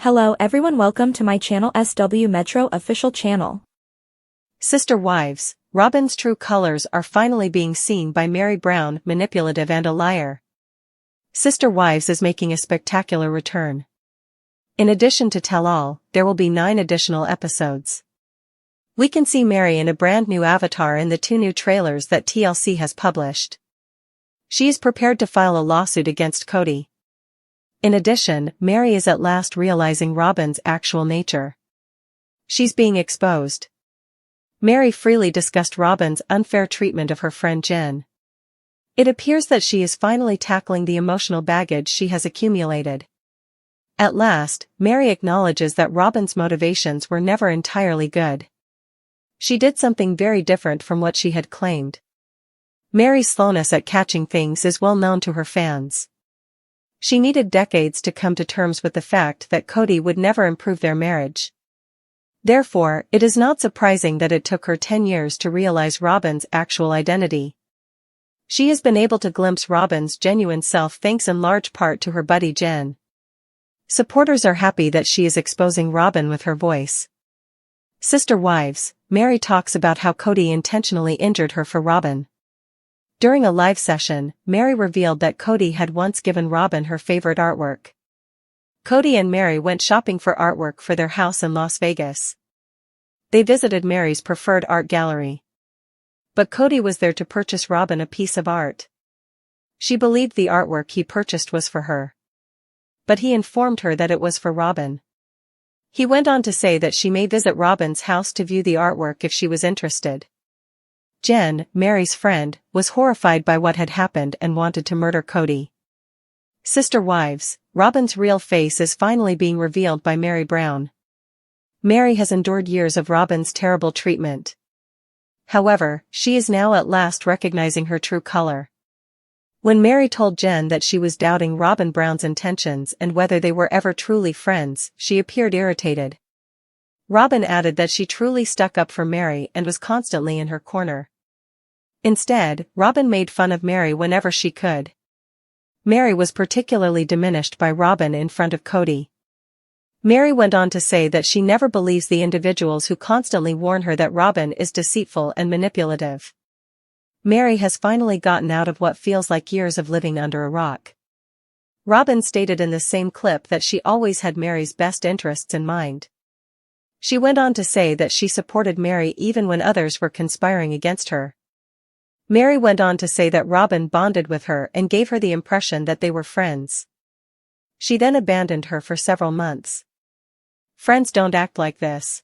Hello everyone, welcome to my channel SW Metro official channel. Sister wives, Robyn's true colors are finally being seen by Meri Brown, manipulative and a liar. Sister Wives is making a spectacular return. In addition to Tell All, there will be 9 additional episodes. We can see Meri in a brand new avatar in the 2 new trailers that TLC has published. She is prepared to file a lawsuit against Kody. In addition, Meri is at last realizing Robyn's actual nature. She's being exposed. Meri freely discussed Robyn's unfair treatment of her friend Jen. It appears that she is finally tackling the emotional baggage she has accumulated. At last, Meri acknowledges that Robyn's motivations were never entirely good. She did something very different from what she had claimed. Meri's slowness at catching things is well known to her fans. She needed decades to come to terms with the fact that Kody would never improve their marriage. Therefore, it is not surprising that it took her 10 years to realize Robyn's actual identity. She has been able to glimpse Robyn's genuine self thanks in large part to her buddy Jen. Supporters are happy that she is exposing Robyn with her voice. Sister Wives, Meri talks about how Kody intentionally injured her for Robyn. During a live session, Meri revealed that Kody had once given Robyn her favorite artwork. Kody and Meri went shopping for artwork for their house in Las Vegas. They visited Meri's preferred art gallery. But Kody was there to purchase Robyn a piece of art. She believed the artwork he purchased was for her. But he informed her that it was for Robyn. He went on to say that she may visit Robyn's house to view the artwork if she was interested. Jen, Meri's friend, was horrified by what had happened and wanted to murder Kody. Sister Wives, Robyn's real face is finally being revealed by Meri Brown. Meri has endured years of Robyn's terrible treatment. However, she is now at last recognizing her true color. When Meri told Jen that she was doubting Robyn Brown's intentions and whether they were ever truly friends, she appeared irritated. Robyn added that she truly stuck up for Meri and was constantly in her corner. Instead, Robyn made fun of Meri whenever she could. Meri was particularly diminished by Robyn in front of Kody. Meri went on to say that she never believes the individuals who constantly warn her that Robyn is deceitful and manipulative. Meri has finally gotten out of what feels like years of living under a rock. Robyn stated in the same clip that she always had Meri's best interests in mind. She went on to say that she supported Meri even when others were conspiring against her. Meri went on to say that Robyn bonded with her and gave her the impression that they were friends. She then abandoned her for several months. Friends don't act like this.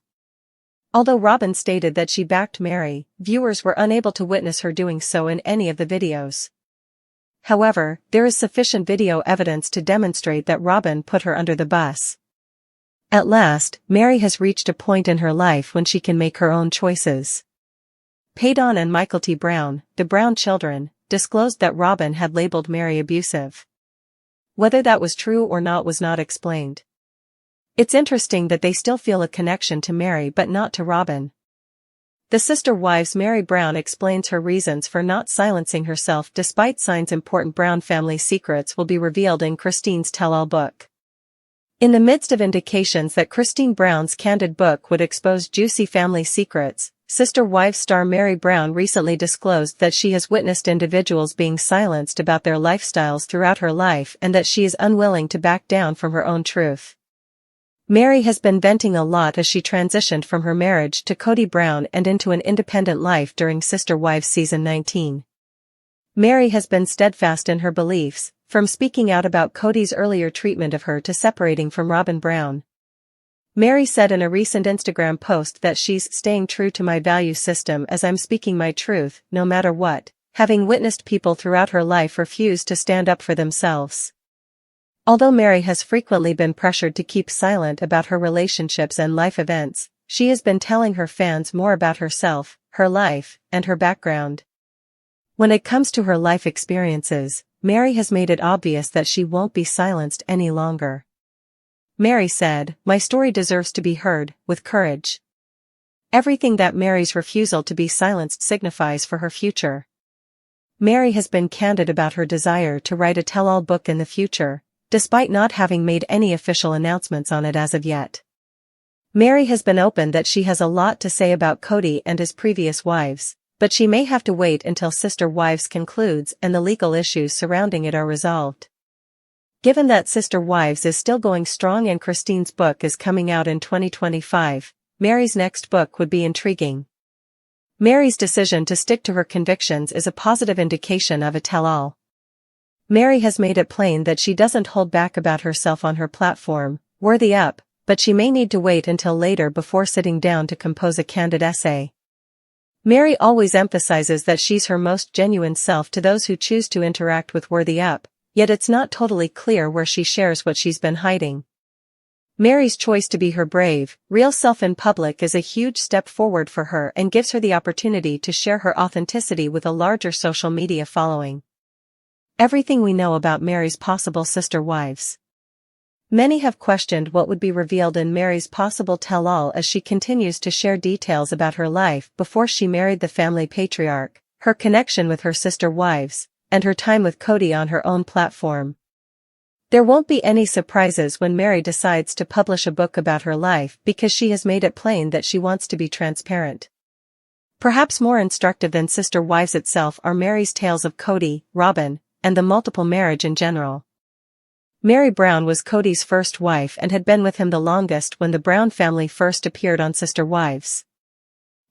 Although Robyn stated that she backed Meri, viewers were unable to witness her doing so in any of the videos. However, there is sufficient video evidence to demonstrate that Robyn put her under the bus. At last, Meri has reached a point in her life when she can make her own choices. Paydon and Kody Brown, the Brown children, disclosed that Robyn had labeled Meri abusive. Whether that was true or not was not explained. It's interesting that they still feel a connection to Meri but not to Robyn. The Sister Wives Meri Brown explains her reasons for not silencing herself despite signs important Brown family secrets will be revealed in Christine's tell-all book. In the midst of indications that Christine Brown's candid book would expose juicy family secrets, Sister Wives star Meri Brown recently disclosed that she has witnessed individuals being silenced about their lifestyles throughout her life and that she is unwilling to back down from her own truth. Meri has been venting a lot as she transitioned from her marriage to Kody Brown and into an independent life during Sister Wives Season 19. Meri has been steadfast in her beliefs, from speaking out about Kody's earlier treatment of her to separating from Robyn Brown. Meri said in a recent Instagram post that she's staying true to my value system as I'm speaking my truth, no matter what, having witnessed people throughout her life refuse to stand up for themselves. Although Meri has frequently been pressured to keep silent about her relationships and life events, she has been telling her fans more about herself, her life, and her background. When it comes to her life experiences, Meri has made it obvious that she won't be silenced any longer. Meri said, "My story deserves to be heard, with courage. Everything that Meri's refusal to be silenced signifies for her future." Meri has been candid about her desire to write a tell-all book in the future, despite not having made any official announcements on it as of yet. Meri has been open that she has a lot to say about Kody and his previous wives, but she may have to wait until Sister Wives concludes and the legal issues surrounding it are resolved. Given that Sister Wives is still going strong and Christine's book is coming out in 2025, Meri's next book would be intriguing. Meri's decision to stick to her convictions is a positive indication of a tell-all. Meri has made it plain that she doesn't hold back about herself on her platform, Worthy Up, but she may need to wait until later before sitting down to compose a candid essay. Meri always emphasizes that she's her most genuine self to those who choose to interact with Worthy Up, yet it's not totally clear where she shares what she's been hiding. Meri's choice to be her brave, real self in public is a huge step forward for her and gives her the opportunity to share her authenticity with a larger social media following. Everything we know about Meri's possible sister wives. Many have questioned what would be revealed in Meri's possible tell-all as she continues to share details about her life before she married the family patriarch, her connection with her sister wives, and her time with Kody on her own platform. There won't be any surprises when Meri decides to publish a book about her life because she has made it plain that she wants to be transparent. Perhaps more instructive than Sister Wives itself are Meri's tales of Kody, Robyn, and the multiple marriage in general. Meri Brown was Kody's first wife and had been with him the longest when the Brown family first appeared on Sister Wives.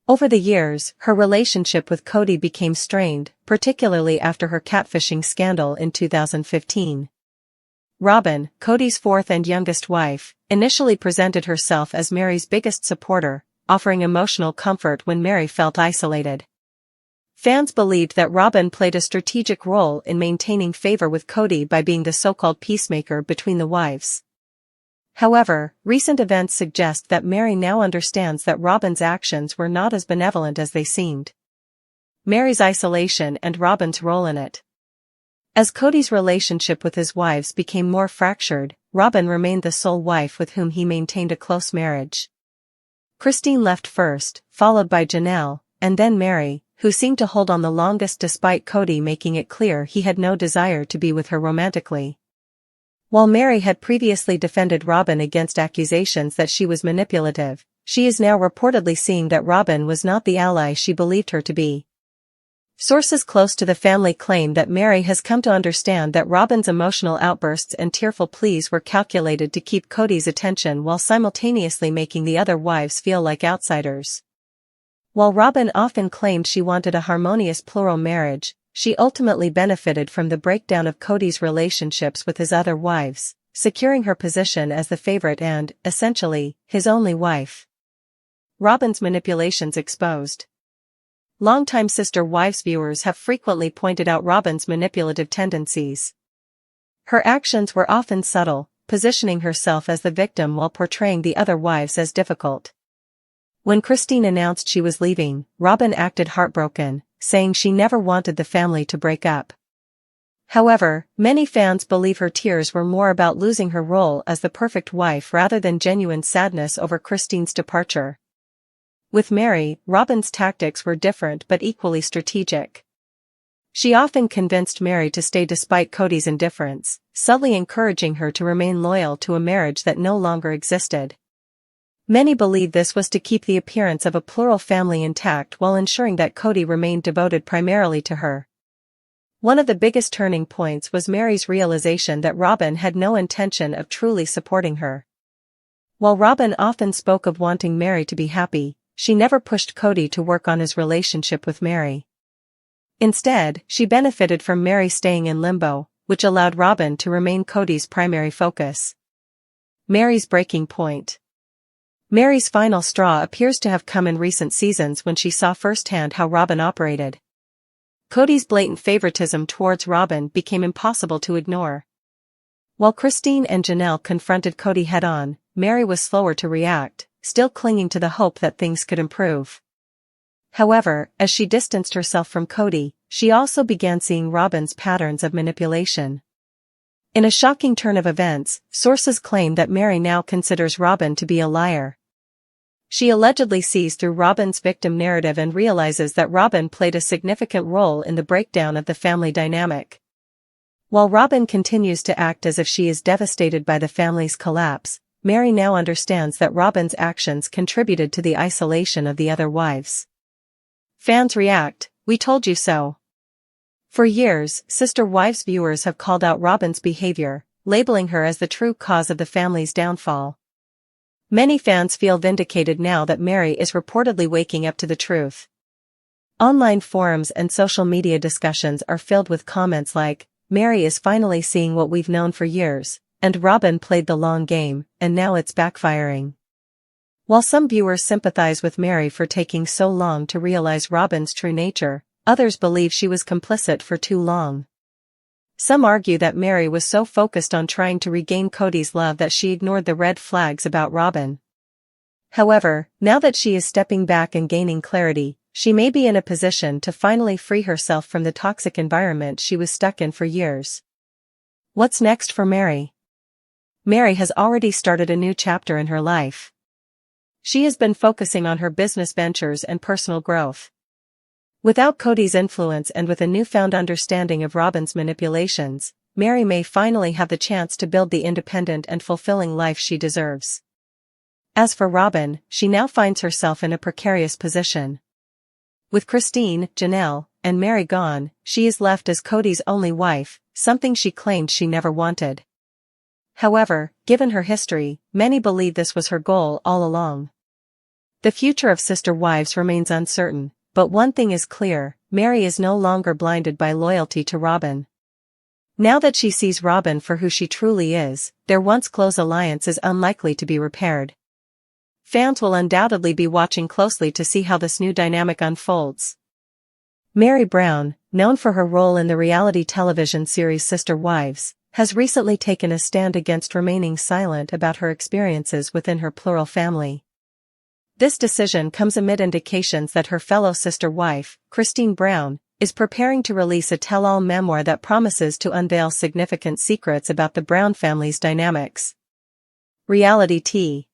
Over the years, her relationship with Kody became strained, particularly after her catfishing scandal in 2015. Robyn, Kody's fourth and youngest wife, initially presented herself as Meri's biggest supporter, offering emotional comfort when Meri felt isolated. Fans believed that Robyn played a strategic role in maintaining favor with Kody by being the so-called peacemaker between the wives. However, recent events suggest that Meri now understands that Robyn's actions were not as benevolent as they seemed. Meri's isolation and Robyn's role in it. As Kody's relationship with his wives became more fractured, Robyn remained the sole wife with whom he maintained a close marriage. Christine left first, followed by Janelle, and then Meri, who seemed to hold on the longest despite Kody making it clear he had no desire to be with her romantically. While Meri had previously defended Robyn against accusations that she was manipulative, she is now reportedly seeing that Robyn was not the ally she believed her to be. Sources close to the family claim that Meri has come to understand that Robyn's emotional outbursts and tearful pleas were calculated to keep Kody's attention while simultaneously making the other wives feel like outsiders. While Robyn often claimed she wanted a harmonious plural marriage, she ultimately benefited from the breakdown of Kody's relationships with his other wives, securing her position as the favorite and, essentially, his only wife. Robyn's manipulations exposed. Longtime Sister Wives viewers have frequently pointed out Robyn's manipulative tendencies. Her actions were often subtle, positioning herself as the victim while portraying the other wives as difficult. When Christine announced she was leaving, Robyn acted heartbroken, saying she never wanted the family to break up. However, many fans believe her tears were more about losing her role as the perfect wife rather than genuine sadness over Christine's departure. With Meri, Robyn's tactics were different but equally strategic. She often convinced Meri to stay despite Kody's indifference, subtly encouraging her to remain loyal to a marriage that no longer existed. Many believe this was to keep the appearance of a plural family intact while ensuring that Kody remained devoted primarily to her. One of the biggest turning points was Meri's realization that Robyn had no intention of truly supporting her. While Robyn often spoke of wanting Meri to be happy, she never pushed Kody to work on his relationship with Meri. Instead, she benefited from Meri staying in limbo, which allowed Robyn to remain Kody's primary focus. Meri's breaking point. Meri's final straw appears to have come in recent seasons when she saw firsthand how Robyn operated. Kody's blatant favoritism towards Robyn became impossible to ignore. While Christine and Janelle confronted Kody head-on, Meri was slower to react, still clinging to the hope that things could improve. However, as she distanced herself from Kody, she also began seeing Robyn's patterns of manipulation. In a shocking turn of events, sources claim that Meri now considers Robyn to be a liar. She allegedly sees through Robyn's victim narrative and realizes that Robyn played a significant role in the breakdown of the family dynamic. While Robin continues to act as if she is devastated by the family's collapse, Meri now understands that Robin's actions contributed to the isolation of the other wives. Fans react, "We told you so." For years, Sister Wives viewers have called out Robin's behavior, labeling her as the true cause of the family's downfall. Many fans feel vindicated now that Meri is reportedly waking up to the truth. Online forums and social media discussions are filled with comments like, "Meri is finally seeing what we've known for years," and "Robin played the long game, and now it's backfiring." While some viewers sympathize with Meri for taking so long to realize Robin's true nature, others believe she was complicit for too long. Some argue that Meri was so focused on trying to regain Kody's love that she ignored the red flags about Robin. However, now that she is stepping back and gaining clarity, she may be in a position to finally free herself from the toxic environment she was stuck in for years. What's next for Meri? Meri has already started a new chapter in her life. She has been focusing on her business ventures and personal growth. Without Kody's influence and with a newfound understanding of Robin's manipulations, Meri may finally have the chance to build the independent and fulfilling life she deserves. As for Robin, she now finds herself in a precarious position. With Meri Janelle, and Meri gone, she is left as Kody's only wife, something she claimed she never wanted. However, given her history, many believe this was her goal all along. The future of Sister Wives remains uncertain, but one thing is clear, Meri is no longer blinded by loyalty to Robin. Now that she sees Robin for who she truly is, their once close alliance is unlikely to be repaired. Fans will undoubtedly be watching closely to see how this new dynamic unfolds. Kody Brown, known for her role in the reality television series Sister Wives, has recently taken a stand against remaining silent about her experiences within her plural family. This decision comes amid indications that her fellow sister wife, Kody Brown, is preparing to release a tell-all memoir that promises to unveil significant secrets about the Brown family's dynamics. Reality Tea.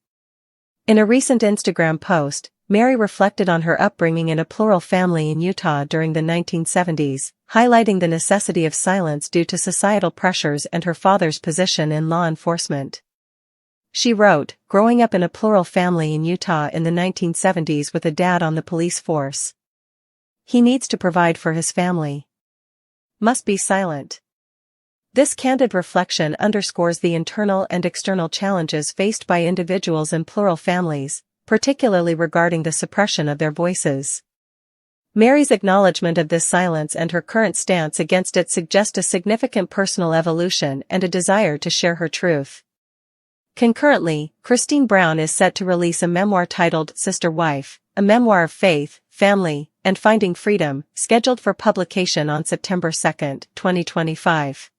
In a recent Instagram post, Meri reflected on her upbringing in a plural family in Utah during the 1970s, highlighting the necessity of silence due to societal pressures and her father's position in law enforcement. She wrote, "Growing up in a plural family in Utah in the 1970s with a dad on the police force. He needs to provide for his family. Must be silent." This candid reflection underscores the internal and external challenges faced by individuals in plural families, particularly regarding the suppression of their voices. Meri's acknowledgement of this silence and her current stance against it suggest a significant personal evolution and a desire to share her truth. Concurrently, Kody Brown is set to release a memoir titled Sister Wife, a memoir of faith, family, and finding freedom, scheduled for publication on September 2, 2025.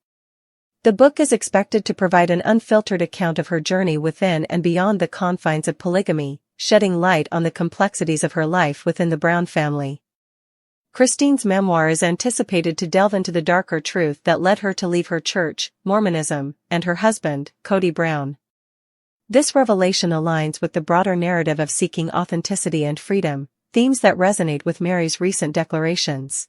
The book is expected to provide an unfiltered account of her journey within and beyond the confines of polygamy, shedding light on the complexities of her life within the Brown family. Kody's memoir is anticipated to delve into the darker truth that led her to leave her church, Mormonism, and her husband, Kody Brown. This revelation aligns with the broader narrative of seeking authenticity and freedom, themes that resonate with Meri's recent declarations.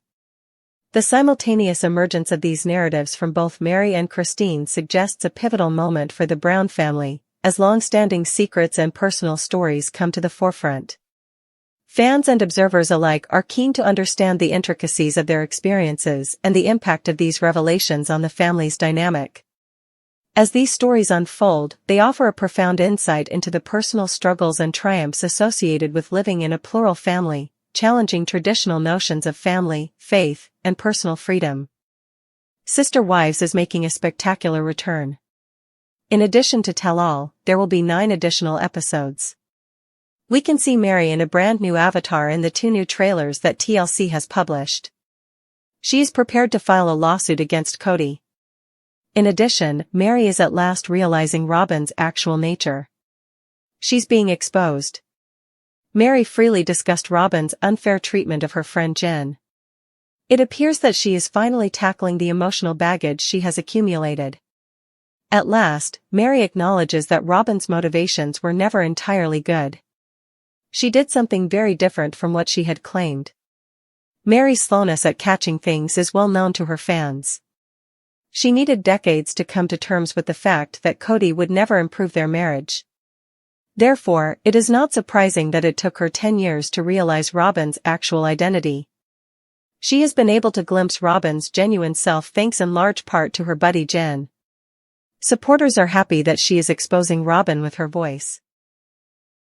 The simultaneous emergence of these narratives from both Meri and Kody suggests a pivotal moment for the Brown family, as long-standing secrets and personal stories come to the forefront. Fans and observers alike are keen to understand the intricacies of their experiences and the impact of these revelations on the family's dynamic. As these stories unfold, they offer a profound insight into the personal struggles and triumphs associated with living in a plural family, challenging traditional notions of family, faith, and personal freedom. Sister Wives is making a spectacular return. In addition to Tell All, there will be 9 additional episodes. We can see Meri in a brand new avatar in the 2 new trailers that TLC has published. She is prepared to file a lawsuit against Kody. In addition, Meri is at last realizing Robin's actual nature. She's being exposed. Meri freely discussed Robin's unfair treatment of her friend Jen. It appears that she is finally tackling the emotional baggage she has accumulated. At last, Meri acknowledges that Robin's motivations were never entirely good. She did something very different from what she had claimed. Meri's slowness at catching things is well known to her fans. She needed decades to come to terms with the fact that Kody would never improve their marriage. Therefore, it is not surprising that it took her 10 years to realize Robyn's actual identity. She has been able to glimpse Robyn's genuine self thanks in large part to her buddy Jen. Supporters are happy that she is exposing Robyn with her voice.